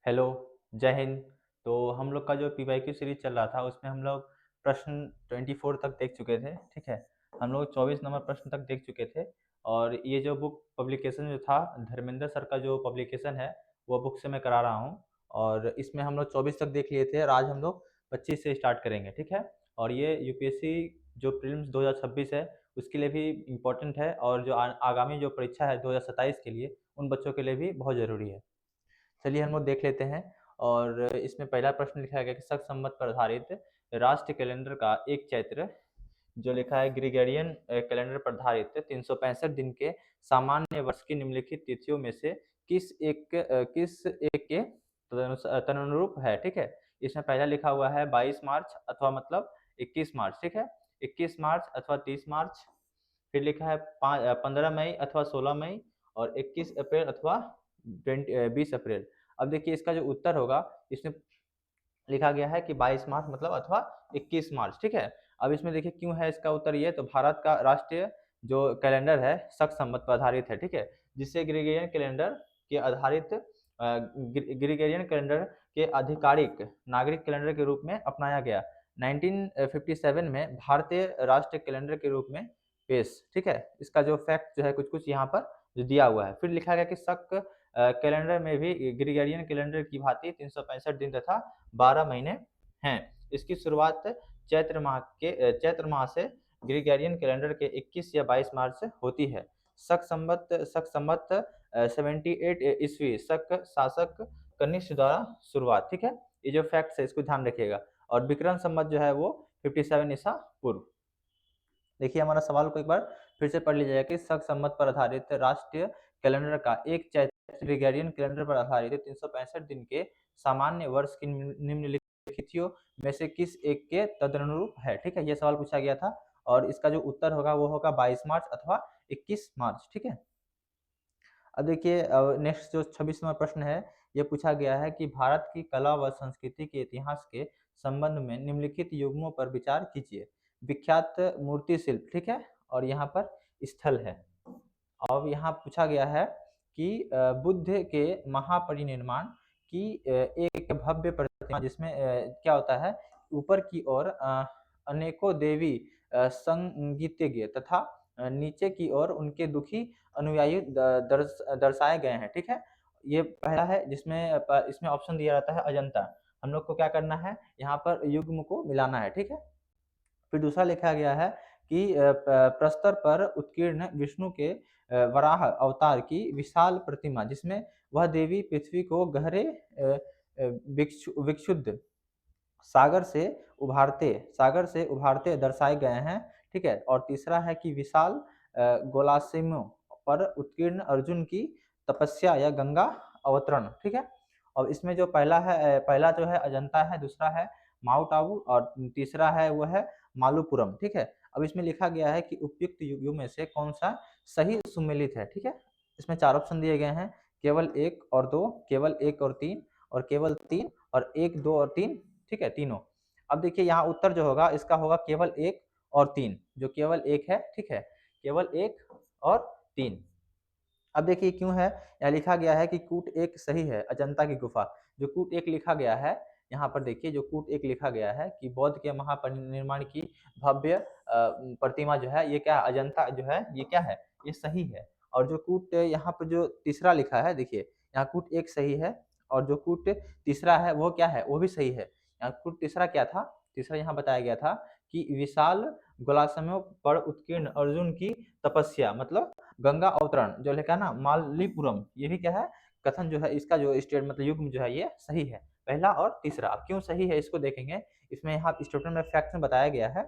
Hello, जय हिंद। तो हम लोग का जो पीवाईक्यू सीरीज चल रहा था उसमें हम लोग प्रश्न 24 तक देख चुके थे, ठीक है। हम लोग 24 नंबर प्रश्न तक देख चुके थे। और ये जो बुक पब्लिकेशन जो था, धर्मेंद्र सर का जो पब्लिकेशन है, वो बुक से मैं करा रहा हूँ। और इसमें हम लोग 24 तक देख लिए थे और आज हम लोग 25 से स्टार्ट करेंगे, ठीक है। और ये यूपीएससी जो प्रीलिम्स 2026 है उसके लिए भी इम्पोर्टेंट है, और जो आगामी जो परीक्षा है 2027 के लिए, उन बच्चों के लिए भी बहुत ज़रूरी है। चलिए हम लोग देख लेते हैं। और इसमें पहला प्रश्न लिखा गया कि शक संवत पर आधारित राष्ट्र कैलेंडर का एक चैत्र, जो लिखा है ग्रिगोरियन कैलेंडर पर आधारित 365 दिन के सामान्य वर्ष की निम्नलिखित तिथियों में से किस एक के तदनुरूप है, ठीक है। इसमें पहला लिखा हुआ है 22 मार्च अथवा मतलब 21 मार्च, ठीक है। 21 मार्च अथवा 30 मार्च। फिर लिखा है 15 मई अथवा 16 मई, और 21 अप्रैल अथवा 20 अप्रैल। अब देखिए इसका जो उत्तर होगा, इसमें लिखा गया है कि 22 मार्च मतलब अथवा 21 मार्च, ठीक है। अब इसमें देखिए क्यों है इसका उत्तर ये, तो भारत का राष्ट्रीय जो कैलेंडर है शक संवत पर आधारित है, ठीक है। जिससे ग्रिगोरियन कैलेंडर के आधारित ग्रिगोरियन कैलेंडर के आधिकारिक नागरिक कैलेंडर के रूप में अपनाया गया 1957 में भारतीय राष्ट्रीय कैलेंडर के रूप में पेश, ठीक है। इसका जो फैक्ट जो है कुछ कुछ यहाँ पर जो दिया हुआ है। फिर लिखा गया कि शक कैलेंडर में भी ग्रिगोरियन कैलेंडर की भांति 365 दिन तथा 12 महीने हैं। इसकी शुरुआत चैत्र माह से ग्रिगोरियन कैलेंडर के 21 या 22 मार्च से होती है। शक संवत 78 ईस्वी शक शासक कनिष्क द्वारा शुरुआत, ठीक है। ये जो फैक्ट्स है इसको ध्यान रखिएगा। और विक्रम संवत जो है वो 57 ईसा पूर्व। देखिए हमारा सवाल को एक बार फिर से पढ़ लीजिएगा कि शक संवत पर आधारित राष्ट्रीय कैलेंडर का एक चैत्र ग्रिगोरियन कैलेंडर पर आधारित 365 दिन के सामान्य वर्ष की निम्नलिखित तिथियों में से किस एक के तदनुरूप है, ठीक है। ये सवाल पूछा गया था और इसका जो उत्तर होगा वो होगा 22 मार्च अथवा 21 मार्च, ठीक है। अब देखिए नेक्स्ट जो 26वां प्रश्न है, ये पूछा गया है कि भारत की कला व संस्कृति के इतिहास के संबंध में निम्नलिखित युग्मों पर विचार कीजिए। विख्यात मूर्ति शिल्प, ठीक है, और यहाँ पर स्थल है। अब यहाँ पूछा गया है कि बुद्ध के महापरिनिर्वाण की एक भव्य प्रतिमा, जिसमें क्या होता है, ऊपर की ओर अनेकों देवी संगीतज्ञ तथा नीचे की ओर उनके दुखी अनुयायी दर्शाए गए हैं, ठीक है। ये पहला है जिसमें इसमें ऑप्शन दिया जाता है अजंता। हम लोग को क्या करना है, यहाँ पर युग्म को मिलाना है, ठीक है। फिर दूसरा लिखा गया है कि प्रस्तर पर उत्कीर्ण विष्णु के वराह अवतार की विशाल प्रतिमा, जिसमें वह देवी पृथ्वी को गहरे विक्षुब्ध सागर से उभारते दर्शाए गए हैं, ठीक है। और तीसरा है कि विशाल गोलासिमों पर उत्कीर्ण अर्जुन की तपस्या या गंगा अवतरण, ठीक है। और इसमें जो पहला जो है अजंता है, दूसरा है माउंट आबू, और तीसरा है वो है मालूपुरम, ठीक है। अब इसमें लिखा गया है कि उपयुक्त युगों में से कौन सा सही सुमेलित है, ठीक है। इसमें 4 ऑप्शन दिए गए हैं, केवल 1 और 2, केवल 1 और 3, और केवल 3, और 1, 2 और 3, ठीक है, तीनों। अब देखिए यहाँ उत्तर जो होगा इसका होगा केवल 1 और 3, जो केवल 1 है, ठीक है, केवल 1 और 3। अब देखिए क्यों है, यहाँ लिखा गया है कि कूट एक सही है अजंता की गुफा। जो कूट एक लिखा गया है, यहाँ पर देखिए जो कूट एक लिखा गया है कि बौद्ध के महापरिनिर्वाण की भव्य प्रतिमा जो है, ये क्या है, अजंता जो है ये क्या है, ये सही है। और जो कूट यहाँ पर जो तीसरा लिखा है, देखिए यहाँ कूट एक सही है, और जो कूट तीसरा है वो क्या है, वो भी सही है। यहाँ कूट तीसरा क्या था, तीसरा यहाँ बताया गया था कि विशाल गोलासमों पर उत्कीर्ण अर्जुन की तपस्या, मतलब गंगा अवतरण जो लिखा है ना मालिपुरम, ये भी क्या है, कथन जो है इसका जो स्टेट मतलब युग्म जो है ये सही है, पहला और तीसरा। अब क्यों सही है इसको देखेंगे। इसमें यहाँ स्टेटमेंट में फैक्ट में बताया गया है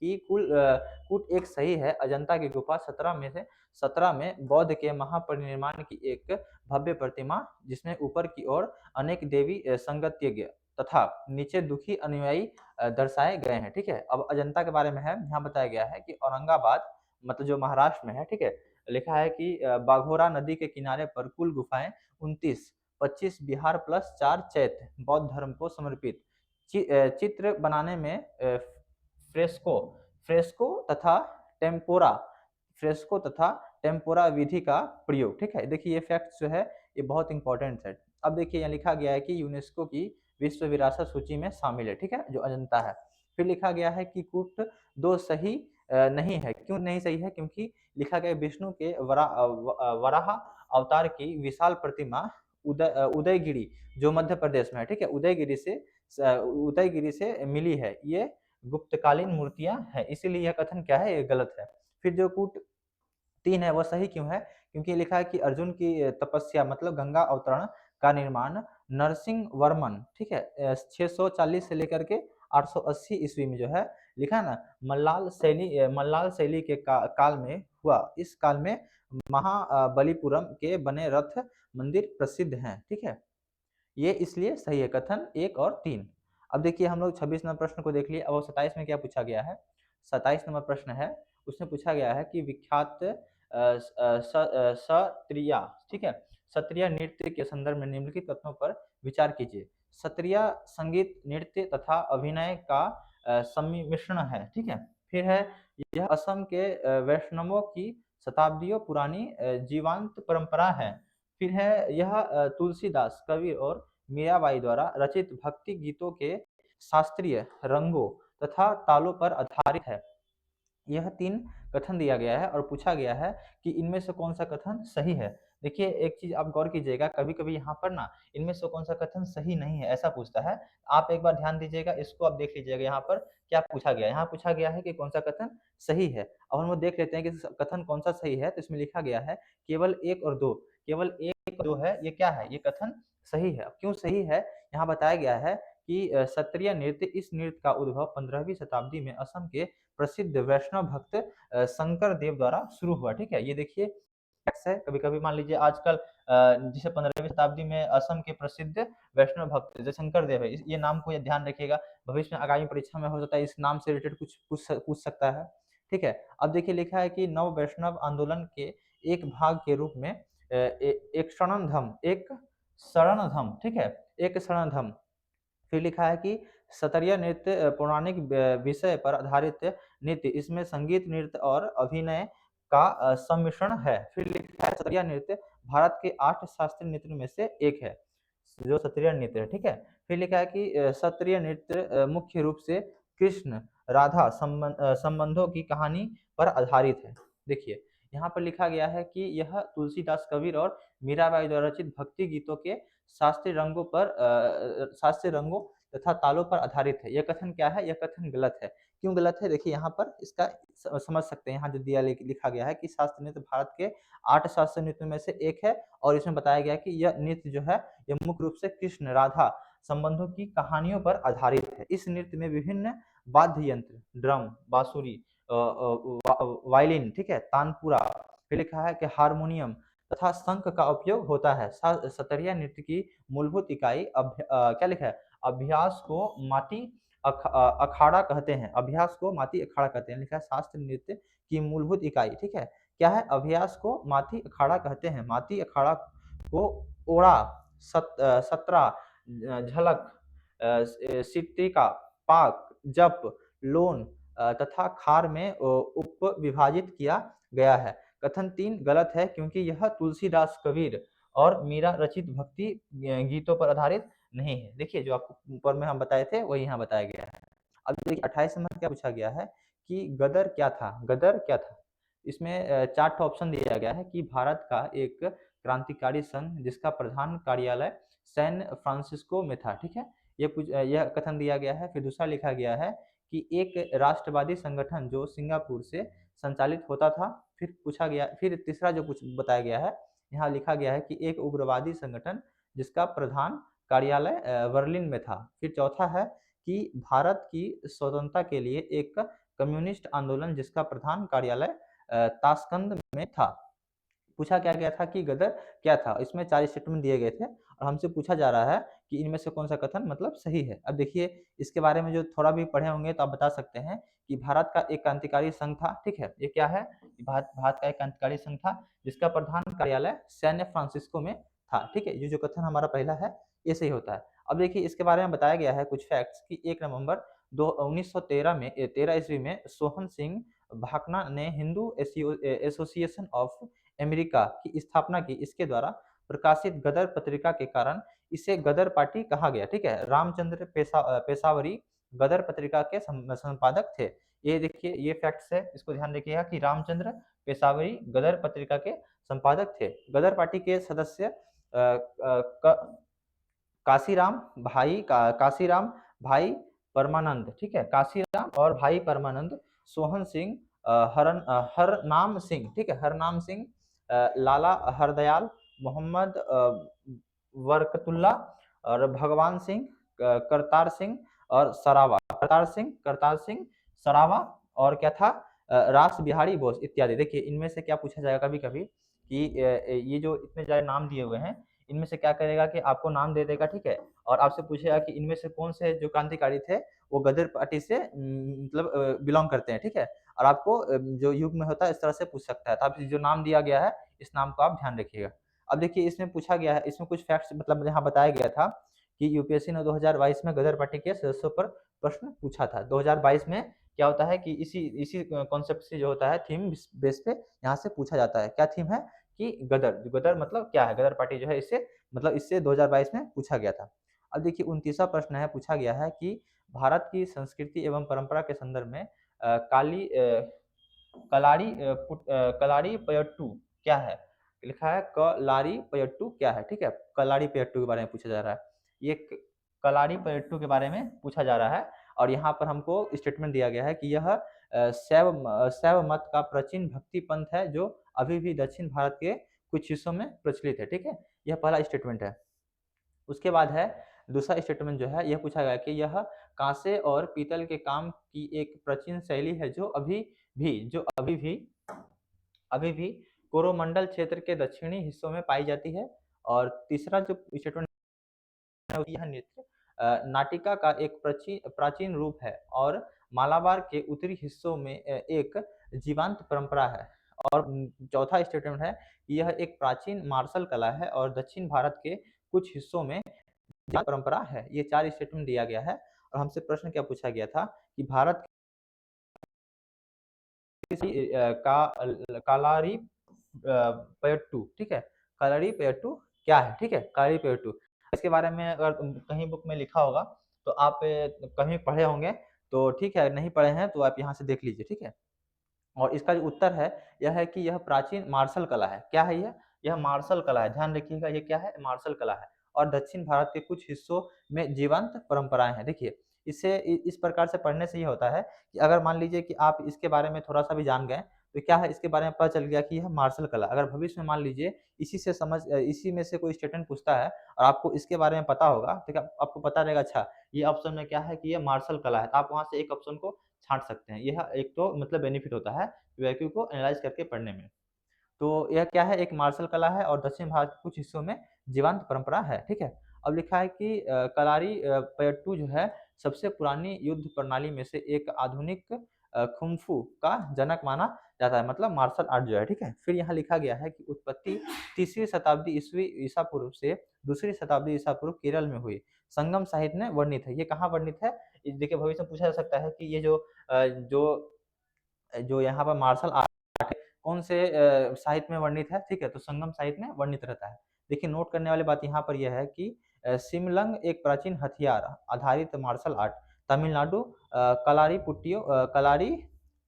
कि कुल एक सही है अजंता की गुफा 17 में बौद्ध के महापरिनिर्वाण की एक भव्य प्रतिमा, जिसमें ऊपर की ओर अनेक देवी संगतज्ञ तथा नीचे दुखी अनुयायी दर्शाए गए हैं, ठीक है। अब अजंता के बारे में है, यहाँ बताया गया है कि औरंगाबाद मतलब जो महाराष्ट्र में है, ठीक है, लिखा है कि बाघोरा नदी के किनारे पर कुल गुफाएं 29, 25 बिहार प्लस 4 चैत्य बौद्ध धर्म को समर्पित। चित्र बनाने में फ्रेस्को फ्रेस्को तथा टेम्पोरा फ्रेस्को तथा टेम्पोरा विधि का प्रयोग, ठीक है। देखिए ये फैक्ट जो है ये बहुत इंपॉर्टेंट है, अब देखिए यहाँ लिखा गया है कि यूनेस्को की विश्व विरासत सूची में शामिल है, ठीक है, जो अजंता है। फिर लिखा गया है कि कूट दो सही नहीं है। क्यों नहीं सही है? क्योंकि लिखा गया है विष्णु के वराह अवतार की विशाल प्रतिमा उदयगिरी जो मध्य प्रदेश में है, ठीक है, उदयगिरी से मिली है। ये गुप्तकालीन मूर्तियां हैं, इसीलिए यह कथन क्या है, ये गलत है। फिर जो कूट 3 है, वह सही क्यों है? क्योंकि लिखा है कि अर्जुन की तपस्या मतलब गंगा अवतरण का निर्माण नरसिंह वर्मन, ठीक है, 640 से लेकर के 880 ईस्वी में जो है लिखा है ना, मल्लाल शैली के काल में हुआ। इस काल में महाबलीपुरम के बने रथ मंदिर प्रसिद्ध हैं, ठीक है। ये इसलिए सही है कथन 1 और 3। अब देखिए हम लोग 26 नंबर प्रश्न को देख लिए। अब वो 27 में क्या पूछा गया है? 27 नंबर प्रश्न है, उसमें पूछा गया है कि विख्यात सत्रिया, ठीक है, सत्रिया नृत्य के संदर्भ में निम्नलिखित तथ्यों पर विचार कीजिए। सत्रिया संगीत, नृत्य तथा अभिनय का सम्मिश्रण है, ठीक है। फिर है यह असम के वैष्णवों की शताब्दियों पुरानी जीवांत परंपरा है। फिर है यह तुलसीदास, कबीर और मीराबाई द्वारा रचित भक्ति गीतों के शास्त्रीय रंगों तथा तालों पर आधारित है। यह 3 कथन दिया गया है और पूछा गया है कि इनमें से कौन सा कथन सही है। देखिए एक चीज आप गौर कीजिएगा, कभी-कभी यहाँ पर ना इनमें से कौन सा कथन सही नहीं है ऐसा पूछता है। आप एक बार ध्यान दीजिएगा, इसको आप देख लीजिएगा यहाँ पर क्या पूछा गया है। यहाँ पूछा गया है कि कौन सा कथन सही है। अब हम लोग देख लेते हैं कि कथन कौन सा सही है। तो इसमें लिखा गया है केवल 1 और 2, केवल 1 और 2 है, ये क्या है? ये कथन सही है। अब क्यों सही है? यहाँ बताया गया है कि सत्रिय नृत्य, इस नृत्य का उद्भव 15वीं शताब्दी में असम के प्रसिद्ध वैष्णव भक्त शंकर देव द्वारा शुरू हुआ, ठीक है। ये देखिए फैक्ट्स है। कभी-कभी मान लीजिए आजकल जैसे 15वीं शताब्दी में असम के प्रसिद्ध वैष्णव भक्त जो शंकर देव है, ये नाम को ये ध्यान रखिएगा। भविष्य में आगामी परीक्षा में हो सकता है इस नाम से रिलेटेड कुछ पूछ सकता है, ठीक है। अब देखिए लिखा है कि नव वैष्णव आंदोलन के एक भाग के रूप में एक शरण धम, ठीक है, एक शरण धम। फिर लिखा है कि सतरिया नृत्य पौराणिक विषय पर आधारित नृत्य, इसमें संगीत, नृत्य और अभिनय का सम्मिश्रण है। फिर लिखा है सतरिया नृत्य भारत के 8 शास्त्रीय नृत्यों में से एक है, जो सत्रिय नृत्य है, ठीक है। फिर लिखा है कि सत्रिय नृत्य मुख्य रूप से कृष्ण राधा संबंधों की कहानी पर आधारित है। देखिए यहाँ पर लिखा गया है कि यह तुलसीदास, कबीर और मीराबाई द्वारा रचित भक्ति गीतों के शास्त्रीय रंगों तथा तालों पर आधारित है। यह कथन क्या है? यह कथन गलत है। क्यों गलत है? देखिए यहाँ पर इसका समझ सकते हैं। यहाँ जो लिखा गया है कि शास्त्रीय नृत्य भारत के 8 शास्त्रीय नृत्यों में से एक है और इसमें बताया गया है कि यह नृत्य जो है यह मुख्य रूप से कृष्ण राधा संबंधों की कहानियों पर आधारित है। इस नृत्य में विभिन्न वाद्य यंत्र, ड्रम, बांसुरी, वायलिन, ठीक है, तानपुरा, फिर लिखा है कि हारमोनियम तथा शंख का उपयोग होता है। सतरिया नृत्य की मूलभूत इकाई क्या लिखा है? अभ्यास को माटी अखाड़ा कहते हैं। अभ्यास को माटी अखाड़ा कहते हैं। लिखा है शास्त्र नृत्य की मूलभूत इकाई, ठीक है, क्या है? अभ्यास को माटी अखाड़ा कहते हैं। माटी अखाड़ा को ओड़ा, सतरा, झलक, सिट्टिका, पाक, जप, लोन तथा खार में उप विभाजित किया गया है। कथन 3 गलत है क्योंकि यह तुलसीदास, कबीर और मीरा रचित भक्ति गीतों पर आधारित नहीं है। देखिए जो आपको ऊपर में हम बताए थे वही यहाँ बताया गया है। अब देखिए 28 नंबर क्या पूछा गया है कि गदर क्या था? गदर क्या था? इसमें 4 ठो ऑप्शन दिया गया है कि भारत का एक क्रांतिकारी संघ जिसका प्रधान कार्यालय सैन फ्रांसिस्को में था, ठीक है। यह कथन दिया गया है। फिर दूसरा लिखा गया है कि एक राष्ट्रवादी संगठन जो सिंगापुर से संचालित होता था। फिर तीसरा जो कुछ बताया गया है, यहाँ लिखा गया है कि एक उग्रवादी संगठन जिसका प्रधान कार्यालय बर्लिन में था। फिर चौथा है कि भारत की स्वतंत्रता के लिए एक कम्युनिस्ट आंदोलन जिसका प्रधान कार्यालय ताशकंद में था। पूछा क्या गया था कि गदर क्या था? इसमें 4 स्टेटमेंट दिए गए थे और हमसे पूछा जा रहा है कि इनमें से कौन सा कथन मतलब सही है। अब देखिए इसके बारे में जो थोड़ा भी पढ़े होंगे तो आप बता सकते हैं कि भारत का एक क्रांतिकारी संघ था, ठीक है। ये क्या है? भारत का एक क्रांतिकारी संघ था जिसका प्रधान कार्यालय सैन फ्रांसिस्को में था, ठीक है। ये जो कथन हमारा पहला है ये सही होता है। अब देखिए इसके बारे में बताया गया है कुछ फैक्ट्स कि 1 नवंबर 1913 में 13 ईस्वी में सोहन सिंह भाकना ने हिंदू एसोसिएशन ऑफ अमेरिका की स्थापना की। इसके द्वारा प्रकाशित गदर पत्रिका के कारण इसे गदर पार्टी कहा गया। ठीक है, रामचंद्र पेशावरी गदर पत्रिका के संपादक थे। ये देखिए, ये फैक्ट्स है, इसको ध्यान रखिएगा कि रामचंद्र पेशावरी गदर पत्रिका के संपादक थे। गदर पार्टी के सदस्य काशीराम भाई परमानंद, ठीक है, काशीराम और भाई परमानंद, सोहन सिंह, हरनाम सिंह, ठीक है, हरनाम सिंह, लाला हरदयाल, मोहम्मद बरकतुल्ला और भगवान सिंह, करतार सिंह सरावा और क्या था, रास बिहारी बोस इत्यादि। देखिए, इनमें से क्या पूछा जाएगा कभी कभी कि ये जो इतने सारे नाम दिए हुए हैं, इनमें से क्या करेगा कि आपको नाम दे देगा, ठीक है, और आपसे पूछेगा कि इनमें से कौन से जो क्रांतिकारी थे वो गदर पार्टी से मतलब बिलोंग करते हैं। ठीक है, और आपको जो युग में होता है इस तरह से पूछ सकता है। तो आप जो नाम दिया गया है इस नाम को आप ध्यान रखिएगा। अब देखिए, इसमें पूछा गया है, इसमें कुछ फैक्ट्स मतलब यहाँ बताया गया था कि यूपीएससी ने 2022 में गदर पार्टी के सदस्यों पर प्रश्न पूछा था। 2022 में क्या होता है कि इसी इसी कॉन्सेप्ट से जो होता है, थीम बेस पे यहाँ से पूछा जाता है। क्या थीम है कि गदर मतलब क्या है, गदर पार्टी जो है इससे मतलब इससे 2022 में पूछा गया था। अब देखिए, 29वां प्रश्न है, पूछा गया है कि भारत की संस्कृति एवं परंपरा के संदर्भ में कलारी पयट्टू क्या है। लिखा है कलारी पयट्टू क्या है। ठीक है, कलारी पयट्टू के बारे में पूछा जा रहा है। ये कलारी पयट्टू के बारे में पूछा जा रहा है और यहाँ पर हमको स्टेटमेंट दिया गया है कि यह शैव मत का प्राचीन भक्ति पंथ है जो अभी भी दक्षिण भारत के कुछ हिस्सों में प्रचलित है। ठीक है, यह पहला स्टेटमेंट है। उसके बाद है दूसरा स्टेटमेंट जो है, यह पूछा गया कि यह कांसे और पीतल के काम की एक प्राचीन शैली है जो अभी भी कोरोमंडल क्षेत्र के दक्षिणी हिस्सों में पाई जाती है। और तीसरा जो स्टेटमेंट है, यह नृत्य नाटिका का एक प्राचीन रूप है और मालाबार के उत्तरी हिस्सों में एक जीवंत परंपरा है। और चौथा स्टेटमेंट है, यह एक प्राचीन मार्शल कला है और दक्षिण भारत के कुछ हिस्सों में परंपरा है। ये 4 स्टेटमेंट दिया गया है। और हमसे प्रश्न क्या पूछा गया था कि भारत कालारी पयट्टू, ठीक है, कालारी पयट्टू क्या है। ठीक है, कालारी पयट्टू, इसके बारे में अगर कहीं बुक में लिखा होगा तो आप कहीं पढ़े होंगे तो ठीक है, नहीं पढ़े हैं तो आप यहाँ से देख लीजिए। ठीक है, और इसका जो उत्तर है यह है कि यह प्राचीन मार्शल कला है। क्या है यह मार्शल कला है। ध्यान रखिएगा, ये क्या है, मार्शल कला है और दक्षिण भारत के कुछ हिस्सों में जीवंत परंपराएं हैं। देखिए, इससे इस प्रकार से पढ़ने से ये होता है कि अगर मान लीजिए कि आप इसके बारे में थोड़ा सा भी जान गए तो क्या है, इसके बारे में पता चल गया कि यह मार्शल कला। अगर भविष्य में मान लीजिए इसी में से कोई स्टेटमेंट पूछता है और आपको इसके बारे में पता होगा तो क्या आपको पता रहेगा, अच्छा ये ऑप्शन में क्या है कि ये मार्शल कला है, तो आप वहां से एक ऑप्शन को छांट सकते हैं। यह एक तो मतलब बेनिफिट होता है वैक्यू को एनालाइज करके पढ़ने में। तो यह क्या है, एक मार्शल कला है और दक्षिण भारत के कुछ हिस्सों में जीवंत परंपरा है। ठीक है, अब लिखा है कि कलारी पयट्टू जो है सबसे पुरानी युद्ध प्रणाली में से एक आधुनिक कुंफू का जनक माना जाता है, मतलब मार्शल आर्ट जो है। ठीक है, फिर यहाँ लिखा गया है कि उत्पत्ति 3वीं शताब्दी ईस्वी ईसा पूर्व से 2री शताब्दी ईसा पूर्व केरल में हुई, संगम साहित्य में वर्णित है। ये कहाँ वर्णित है, देखिए भविष्य में पूछा जा सकता है कि ये जो यहाँ पर मार्शल आर्ट कौन से साहित्य में वर्णित है। ठीक है, तो संगम साहित्य में वर्णित रहता है। देखिए, नोट करने वाली बात यहाँ पर यह है कि सिमलंग एक प्राचीन हथियार आधारित मार्शल आर्ट तमिलनाडु कलारी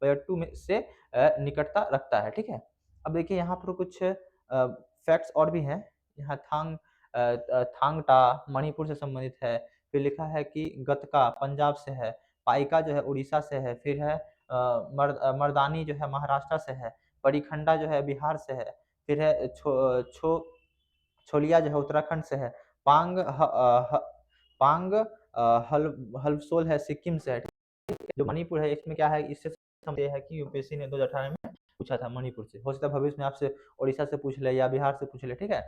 पयट्टू में से निकटता रखता है। ठीक है, अब देखिए यहाँ पर कुछ फैक्ट्स और भी हैं। यहाँ थांगटा मणिपुर से संबंधित है। फिर लिखा है कि गतका पंजाब से है, पाइका जो है उड़ीसा से है, फिर है मर्दानी जो है महाराष्ट्र से है, परिखंडा जो है बिहार से है, फिर है छोलिया जो है उत्तराखंड से है, पांग हल्सोल है सिक्किम से है। जो मणिपुर है इसमें क्या है, इससे समझ है कि यूपीएससी ने 2018 में पूछा था मणिपुर से। हो सकता है भविष्य में आपसे उड़ीसा से पूछ ले या बिहार से पूछ ले। ठीक है,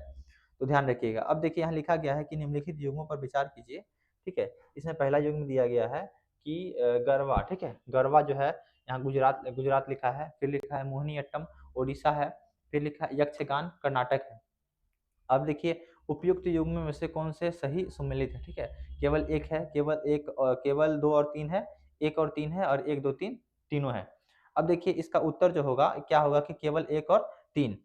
तो ध्यान रखिएगा। अब देखिए, यहाँ लिखा गया है कि निम्नलिखित युगों पर विचार कीजिए। ठीक है, इसमें पहला युग में दिया गया है कि गरवा। ठीक है, गरवा जो है यहाँ गुजरात लिखा है, फिर लिखा है मोहिनीअट्टम उड़ीसा है, फिर लिखा है यक्षगान कर्नाटक है। अब देखिए, उपयुक्त युग में से कौन से सही सम्मिलित है। ठीक है, केवल एक है, केवल 2 और 3 है, 1 और 3 है और 1 2 3 तीनों है। अब देखिए, इसका उत्तर जो होगा क्या होगा कि केवल 1 और 3।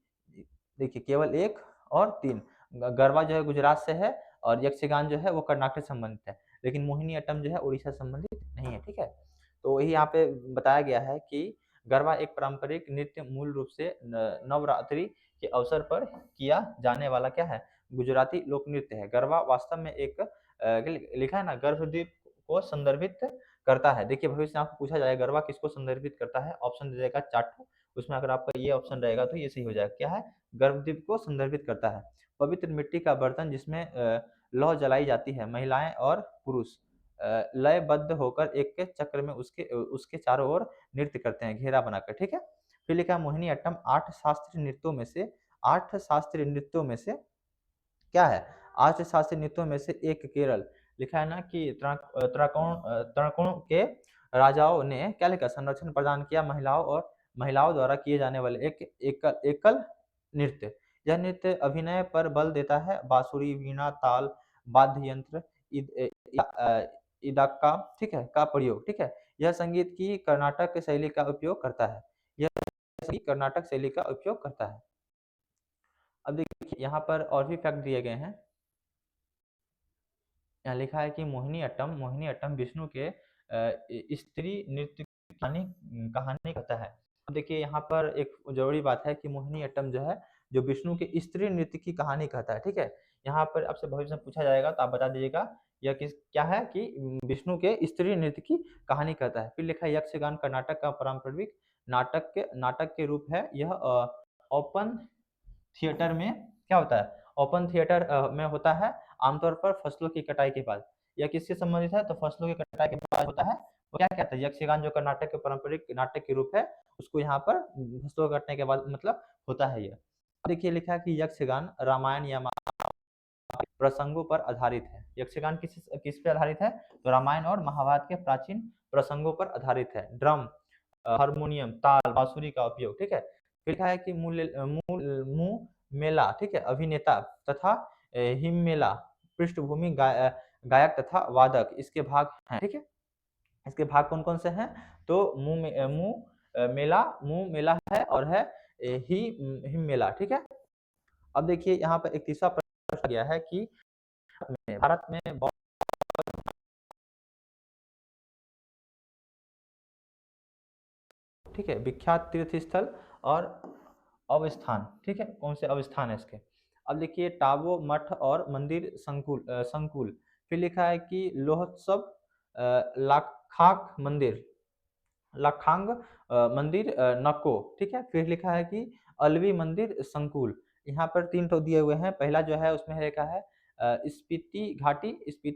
देखिए, केवल 1 और 3। गरबा जो है गुजरात से है और यक्षगान जो है वो कर्नाटक से संबंधित है, लेकिन मोहिनीअट्टम जो है उड़ीसा से संबंधित नहीं है, ठीक है। तो वही यहाँ पे बताया गया है कि गरबा एक पारंपरिक नृत्य मूल रूप से नवरात्रि के अवसर पर किया जाने वाला क्या है, गुजराती लोक नृत्य है। गरबा वास्तव में एक लिखा है ना, गर्भद्वीप को संदर्भित करता है। देखिए भविष्य में आपको पूछा जाएगा गरबा किसको संदर्भित करता है, ऑप्शन दे देगा 4 ठो, उसमें अगर आपका ये ऑप्शन रहेगा तो ये सही हो जाएगा। क्या है, गर्भद्वीप को संदर्भित करता है। पवित्र मिट्टी का बर्तन जिसमें लौ जलाई जाती है, महिलाएं और पुरुष लयबद्ध होकर एक के चक्र में उसके उसके चारों ओर नृत्य करते हैं घेरा बनाकर, ठीक है। फिर लिखा मोहिनीअट्टम 8 शास्त्रीय नृत्यों में से क्या है, 8 शास्त्रीय नृत्यों में से एक केरल, लिखा है ना कि त्राकोण के राजाओं ने क्या लिखा, संरक्षण प्रदान किया महिलाओं द्वारा किए जाने वाले एक एकल एकल नृत्य। यह नृत्य अभिनय पर बल देता है, बांसुरी, वीणा, ताल, वाद्य यंत्र, इदाक्का, ठीक है, का प्रयोग, ठीक है। यह संगीत की कर्नाटक शैली का उपयोग करता है। यह संगीत कर्नाटक शैली का उपयोग करता है। अब देखिए यहाँ पर और भी फैक्ट दिए गए हैं। यहाँ लिखा है कि मोहिनीअट्टम विष्णु के स्त्री नृत्य की कहानी कहता है। अब देखिए यहाँ पर एक जरूरी बात है कि मोहिनीअट्टम जो है जो विष्णु के स्त्री नृत्य की कहानी कहता है, ठीक है। यहाँ पर आपसे भविष्य में पूछा जाएगा तो आप बता दीजिएगा यह किस क्या है कि विष्णु के स्त्री नृत्य की कहानी कहता है। फिर लिखा है यक्षगान कर्नाटक का पारंपरिक नाटक के रूप है। यह ओपन थिएटर में क्या होता है, ओपन थिएटर में होता है, आमतौर पर फसलों की कटाई के बाद। यह किससे संबंधित है, तो फसलों की कटाई के बाद होता है। वो क्या कहता है, यक्षगान जो कर्नाटक के पारंपरिक नाटक के रूप है उसको यहाँ पर फसलों को कटने के बाद मतलब होता है। यह देखिए लिखा है कि यक्षगान रामायण या प्रसंगों पर आधारित है। यक्षगान किस पे आधारित है, तो रामायण और महाभारत के प्राचीन प्रसंगों पर आधारित है। ड्रम, हारमोनियम, ताल, बांसुरी का उपयोग, ठीक है। फिर लिखा है कि मुंह मेला, ठीक है, अभिनेता तथा हिम्मेला पृष्ठभूमि गायक तथा वादक इसके भाग हैं, ठीक है। इसके भाग कौन कौन से हैं, तो मुंह मेला है और है ही हिम्मेला, ठीक है। अब देखिए यहाँ पर एक तीसरा प्रश्न गया है कि भारत में ठीक है विख्यात तीर्थ स्थल और अवस्थान, ठीक है, कौन से अवस्थान है इसके। अब देखिए टाबो मठ और मंदिर संकुल। फिर लिखा है कि लोहोत्सव, लाखाक मंदिर, लखांग मंदिर, नको, ठीक है। फिर लिखा है कि अलवी मंदिर संकुल। यहाँ पर 3 ठो दिए हुए हैं। पहला जो है उसमें लिखा है स्पीति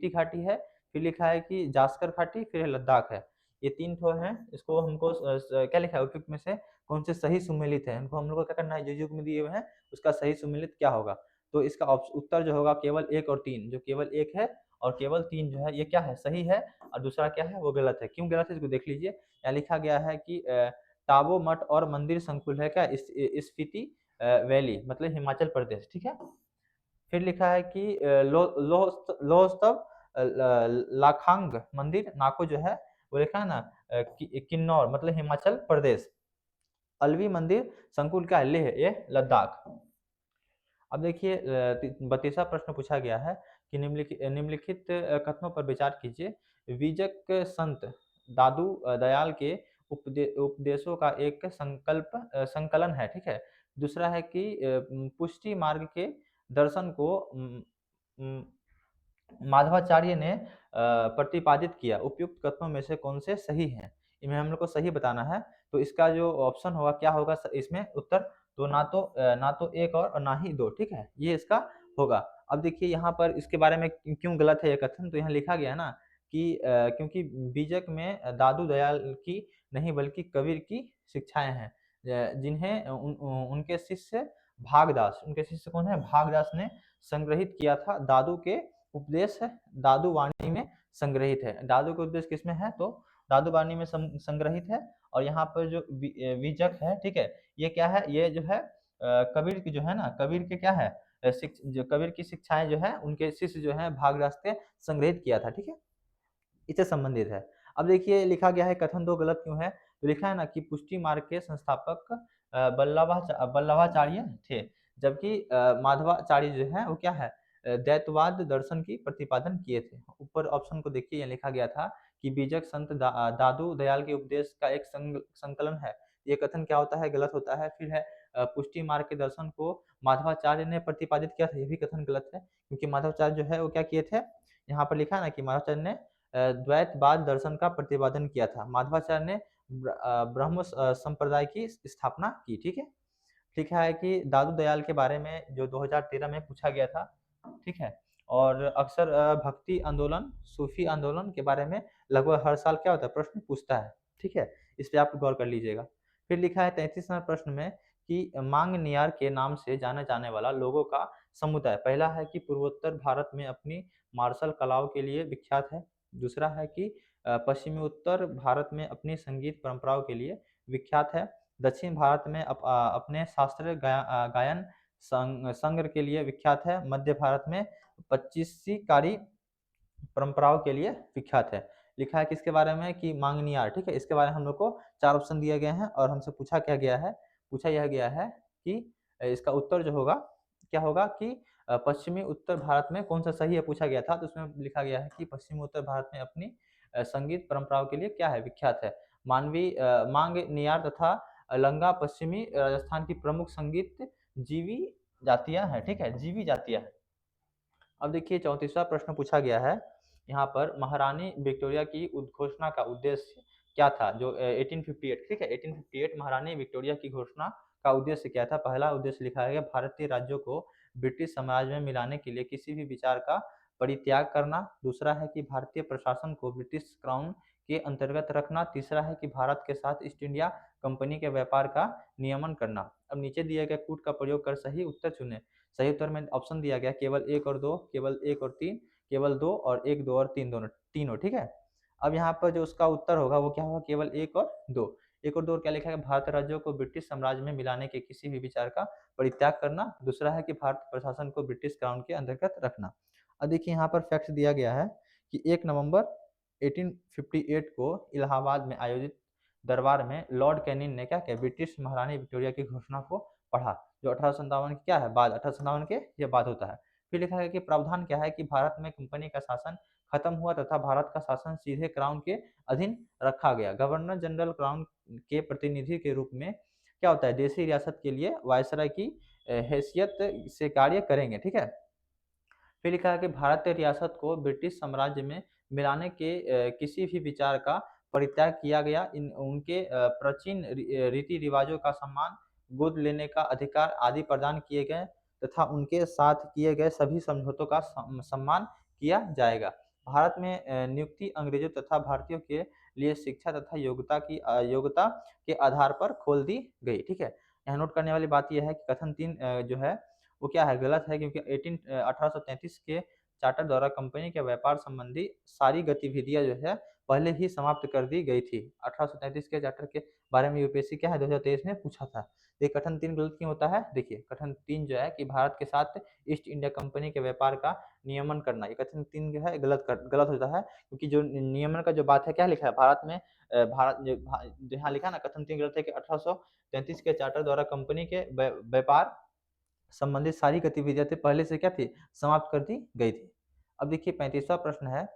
घाटी है। फिर लिखा है कि जास्कर घाटी, फिर लद्दाख है। ये 3 ठो हैं। इसको हमको क्या लिखा है उपयुक्त में से कौन से सही सुमेलित है, इनको हम लोग को क्या करना है, जो युग में दिए हुए हैं उसका सही सुमेलित क्या होगा। तो इसका उत्तर जो होगा केवल 1 और 3, जो केवल 1 है और केवल 3 जो है ये क्या है, सही है, और दूसरा क्या है वो गलत है। क्यों गलत है इसको देख लीजिए। यहाँ लिखा गया है कि टाबो मठ और मंदिर संकुल है क्या, स्पीति वैली मतलब हिमाचल प्रदेश, ठीक है। फिर लिखा है कि लोहस्तव लाखांग मंदिर नाको जो है वो लिखा है ना किन्नौर मतलब हिमाचल प्रदेश। अलवी मंदिर संकुल क्या है, लेह, ये लद्दाख। अब देखिए 32वां प्रश्न पूछा गया है कि निम्नलिखित कथनों पर विचार कीजिए। बीजक संत दादू दयाल के उपदेशों का एक संकलन है, ठीक है। दूसरा है कि पुष्टि मार्ग के दर्शन को माधवाचार्य ने प्रतिपादित किया। उपयुक्त कथनों में से कौन से सही हैं, इन्हें हम लोग को सही बताना है। तो इसका जो ऑप्शन होगा क्या होगा इसमें उत्तर, तो ना तो 1 और ना ही 2, ठीक है, ये इसका होगा। अब देखिए यहाँ पर इसके बारे में क्यों गलत है ये कथन, तो यहाँ लिखा गया ना कि क्योंकि बीजक में दादू दयाल की नहीं बल्कि कबीर की शिक्षाएं हैं, जिन्हें उनके शिष्य भागदास, उनके शिष्य कौन है, भागदास ने संग्रहित किया था। दादू के उपदेश है दादू वाणी में संग्रहित है। दादू के उपदेश किसमें है, तो दादू वाणी में संग्रहित है। और यहाँ पर जो बीजक है, ठीक है, ये क्या है, ये जो है कबीर की जो है ना, कबीर के क्या है जो कबीर की शिक्षाएं जो है उनके शिष्य जो है भागदास ने संग्रहित किया था, ठीक है, इससे संबंधित है। अब देखिए लिखा गया है कथन 2 गलत क्यों है, तो लिखा है ना कि पुष्टि मार्ग के संस्थापक बल्लभाचार्य थे, जबकि माधवाचार्य जो है वो क्या है, द्वैतवाद दर्शन की प्रतिपादन किए थे। ऊपर ऑप्शन को देखिए, यहाँ लिखा गया था कि बीजक संत दादू दयाल के उपदेश का एक संकलन है। ये कथन क्या होता है, गलत होता है। फिर है पुष्टि मार्ग के दर्शन को माधवाचार्य ने प्रतिपादित किया था, ये भी कथन गलत है, क्योंकि माधवाचार्य जो है वो क्या किए थे, यहाँ पर लिखा है ना कि माधवाचार्य ने द्वैतवाद दर्शन का प्रतिपादन किया था। माधवाचार्य ने ब्रह्म संप्रदाय की स्थापना की। ठीक है, लिखा है कि दादू दयाल के बारे में जो 2013 में पूछा गया था। ठीक है, और अक्सर भक्ति आंदोलन, सूफी आंदोलन के बारे में लगभग हर साल क्या होता है, प्रश्न पूछता है। ठीक है, इस पे आप गौर कर लीजिएगा। फिर लिखा है 33 नंबर प्रश्न में कि मांग नियार के नाम से जाना जाने वाला लोगों का समुदाय। पहला है कि पूर्वोत्तर भारत में अपनी मार्शल कलाओं के लिए विख्यात है। दूसरा है कि पश्चिमी उत्तर भारत में अपनी संगीत परंपराओं के लिए विख्यात है। दक्षिण भारत में अपने शास्त्रीय गायन संग्रह के लिए विख्यात है। मध्य भारत में पच्चीसीकारी परंपराओं के लिए विख्यात है। लिखा है किसके बारे में कि मांगनियार। ठीक है, इसके बारे में हम लोग को 4 ऑप्शन दिए गए हैं और हमसे पूछा क्या गया है, पूछा यह गया है कि इसका उत्तर जो होगा क्या होगा कि पश्चिमी उत्तर भारत में कौन सा सही है पूछा गया था, तो उसमें लिखा गया है कि पश्चिमी उत्तर भारत में अपनी संगीत परंपराओं के लिए क्या है, विख्यात है। मानवी मांग नियार तथा लंगा पश्चिमी राजस्थान की प्रमुख संगीत जीवी जातियां हैं। ठीक है, जीवी जातियां हैं। अब देखिए 34वां प्रश्न पूछा गया है यहाँ पर, महारानी विक्टोरिया की उद्घोषणा का उद्देश्य क्या था, जो 1858। ठीक है, 1858 महारानी विक्टोरिया की घोषणा का उद्देश्य क्या था। पहला उद्देश्य लिखा है भारतीय राज्यों को ब्रिटिश साम्राज्य में मिलाने के लिए किसी भी विचार का परित्याग करना। दूसरा है कि भारतीय प्रशासन को ब्रिटिश क्राउन के अंतर्गत रखना। तीसरा है कि भारत के साथ ईस्ट इंडिया कंपनी के व्यापार का नियमन करना। अब नीचे दिए गए कूट का प्रयोग कर सही उत्तर चुने। सही उत्तर में ऑप्शन दिया गया केवल 1 और 2, केवल 1 और 3, केवल 2 और 1, 2 और 3 दोनों तीनों। ठीक है, अब यहाँ पर जो उसका उत्तर होगा वो क्या होगा, केवल 1 और 2। 1 और 2 क्या लिखा है, भारत राज्यों को ब्रिटिश साम्राज्य में मिलाने के किसी भी विचार का परित्याग करना। दूसरा है कि भारत प्रशासन को ब्रिटिश क्राउन के अंतर्गत रखना। अब देखिए यहाँ पर फैक्ट दिया गया है कि 1 नवंबर 1858 को इलाहाबाद में आयोजित दरबार में लॉर्ड कैनिंग ने क्या किया, ब्रिटिश महारानी विक्टोरिया की घोषणा को पढ़ा, जो 1857 की क्या है, बाद 1857 के ये बाद होता है। फिर लिखा है कि प्रावधान क्या है कि भारत में कंपनी का शासन खत्म हुआ तथा भारत का शासन सीधे क्राउन के अधीन रखा गया। गवर्नर जनरल क्राउन के प्रतिनिधि के रूप में क्या होता है, देशी रियासत के लिए वायसराय की हैसियत से कार्य करेंगे। ठीक है, फिर लिखा है कि भारतीय रियासत को ब्रिटिश साम्राज्य में मिलाने के किसी भी विचार का परित्याग किया गया। इन उनके प्राचीन रीति रिवाजों का सम्मान, गोद लेने का अधिकार आदि प्रदान किए गए तथा उनके साथ किए गए सभी समझौतों का सम्मान किया जाएगा। भारत में नियुक्ति अंग्रेजों तथा भारतीयों के लिए शिक्षा तथा योग्यता के आधार पर खोल दी गई। ठीक है, यहाँ नोट करने वाली बात यह है कि कथन 3 जो है वो क्या है, गलत है, क्योंकि 1833 के चार्टर द्वारा कंपनी के व्यापार संबंधी सारी गतिविधियां जो है पहले ही समाप्त कर दी गई थी। 1833 के चार्टर के बारे में यूपीएससी क्या है 2023 में पूछा था। ये कथन 3 गलत क्यों होता है, देखिए कथन 3 जो है कि भारत के साथ ईस्ट इंडिया कंपनी के व्यापार का नियमन करना, ये कथन 3 जो है गलत होता है, क्योंकि जो नियमन का जो बात है क्या लिखा है, भारत में भारत जो यहाँ लिखा है ना, कथन 3 गलत है कि 1833 के चार्टर द्वारा कंपनी के व्यापार संबंधित सारी गतिविधियां थी पहले से क्या थी, समाप्त कर दी गई थी। अब देखिए 35वां प्रश्न है,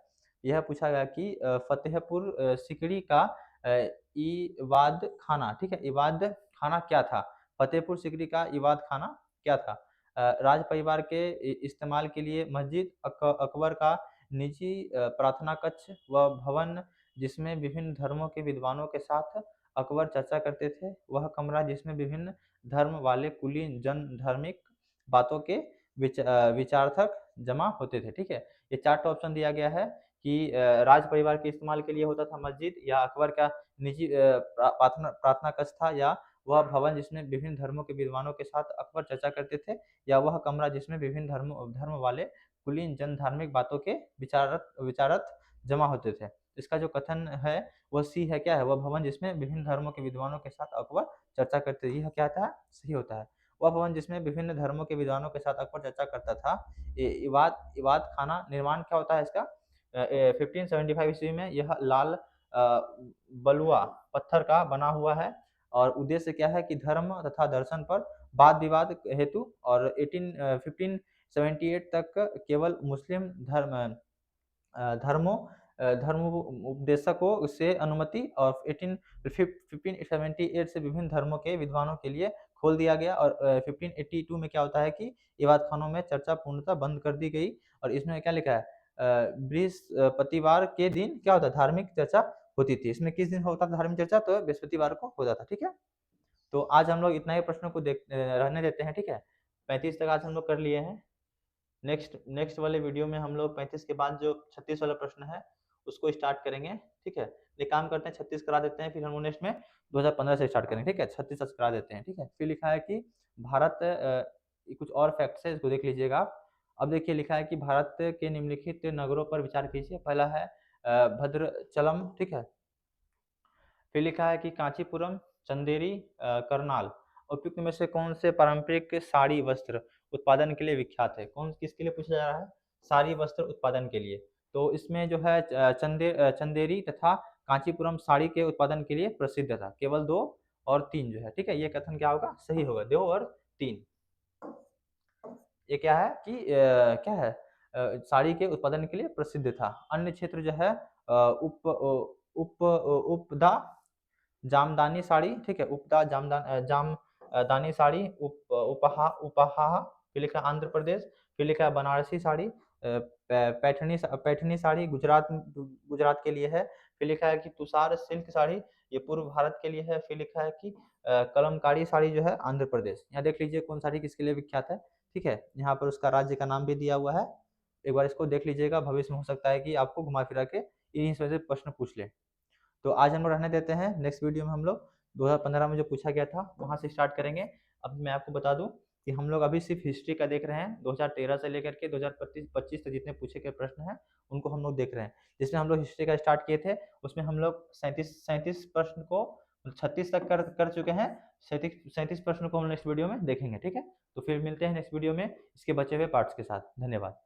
यह पूछा गया कि फतेहपुर सिकड़ी का इबाद खाना, ठीक है, इबाद खाना क्या था। फतेहपुर सिकड़ी का इबाद खाना क्या था। राज परिवार के इस्तेमाल के लिए मस्जिद, अकबर का निजी प्रार्थना कक्ष व भवन जिसमें विभिन्न धर्मों के विद्वानों के साथ अकबर चर्चा करते थे, वह कमरा जिसमें विभिन्न धर्म वाले कुलीन जन धार्मिक बातों के विचारथक जमा होते थे। ठीक है, ये 4 ऑप्शन दिया गया है कि राज परिवार के इस्तेमाल के लिए होता था मस्जिद, या अकबर का निजी प्रार्थना कक्ष था, या वह भवन जिसमें विभिन्न धर्मों के विद्वानों के साथ अकबर चर्चा करते थे, या वह कमरा जिसमें विभिन्न धर्म वाले कुलीन जन धार्मिक बातों के विचारत जमा होते थे। इसका जो कथन है वह सी है, क्या है, वह भवन जिसमें विभिन्न धर्मों के विद्वानों के साथ अकबर चर्चा करते, यह क्या था, सही होता है। वह भवन जिसमें विभिन्न धर्मों के विद्वानों के साथ अकबर चर्चा करता था। इबाद खाना निर्माण क्या होता है इसका, 1575 ईस्वी में यह लाल बलुआ पत्थर का बना हुआ है और उद्देश्य क्या है कि धर्म तथा दर्शन पर वाद विवाद हेतु, और 1578 तक केवल मुस्लिम धर्मोपदेशकों से अनुमति, और 1578 से विभिन्न धर्मों के विद्वानों के लिए खोल दिया गया। और 1582 में क्या होता है कि इबादत खानों में चर्चा पूर्णतः बंद कर दी गई। और इसमें क्या लिखा है, बृहस्पतिवार के दिन क्या होता है, धार्मिक चर्चा होती थी। इसमें किस दिन होता था धार्मिक चर्चा, तो बृहस्पतिवार को होता था। ठीक है, तो आज हम लोग इतना ही प्रश्नों को रहने देते हैं। ठीक है, 35 तक आज हम लोग कर लिए हैं। नेक्स्ट नेक्स्ट वाले वीडियो में हम लोग 35 के बाद जो 36 वाला प्रश्न है उसको स्टार्ट करेंगे। ठीक है, ये काम करते हैं 36 करा देते हैं, फिर हम नेक्स्ट में 2015 से स्टार्ट करेंगे। ठीक है, 36 तक करा देते हैं। ठीक है, फिर लिखा है कि भारत, कुछ और फैक्ट्स है, इसको देख लीजिएगा आप। अब देखिए लिखा है कि भारत के निम्नलिखित नगरों पर विचार कीजिए। पहला है भद्रचलम। ठीक है, फिर लिखा है कि कांचीपुरम, चंदेरी, करनाल। उपयुक्त में से कौन से पारंपरिक साड़ी वस्त्र उत्पादन के लिए विख्यात है? कौन किसके लिए पूछा जा रहा है? साड़ी वस्त्र उत्पादन के लिए। तो इसमें जो है चंदेरी तथा कांचीपुरम साड़ी के उत्पादन के लिए प्रसिद्ध था। केवल 2 और 3 जो है। ठीक है, ये कथन क्या होगा, सही होगा, 2 और 3। ये क्या है कि क्या है, साड़ी के उत्पादन के लिए प्रसिद्ध था। अन्य क्षेत्र जो है उपदा जामदानी साड़ी। ठीक है, उपदा जामदानी साड़ी, उपहा। फिर लिखा है आंध्र प्रदेश। फिर लिखा है बनारसी साड़ी, पैठनी साड़ी गुजरात के लिए है। फिर लिखा है कि तुषार सिल्क साड़ी, ये पूर्व भारत के लिए है। फिर लिखा है कि कलमकारी साड़ी जो है आंध्र प्रदेश। यहाँ देख लीजिए कौन साड़ी किसके लिए विख्यात है। ठीक है, यहाँ पर उसका राज्य का नाम भी दिया हुआ है। एक बार इसको देख लीजिएगा, भविष्य में हो सकता है कि आपको घुमा फिरा के इन्हीं से प्रश्न पूछ ले। तो आज हम लोग रहने देते हैं। नेक्स्ट वीडियो में हम लोग 2015 में जो पूछा गया था वहाँ से स्टार्ट करेंगे। अब मैं आपको बता दूं कि हम लोग अभी सिर्फ हिस्ट्री का देख रहे हैं। 2013 से लेकर के 2025 तक जितने पूछे गए प्रश्न हैं उनको हम लोग देख रहे हैं। जिसमें हम लोग हिस्ट्री का स्टार्ट किए थे उसमें हम लोग 37 प्रश्न को 36 तक कर चुके हैं। 37 प्रश्न को हम नेक्स्ट वीडियो में देखेंगे। ठीक है, तो फिर मिलते हैं नेक्स्ट वीडियो में इसके बचे हुए पार्ट्स के साथ। धन्यवाद।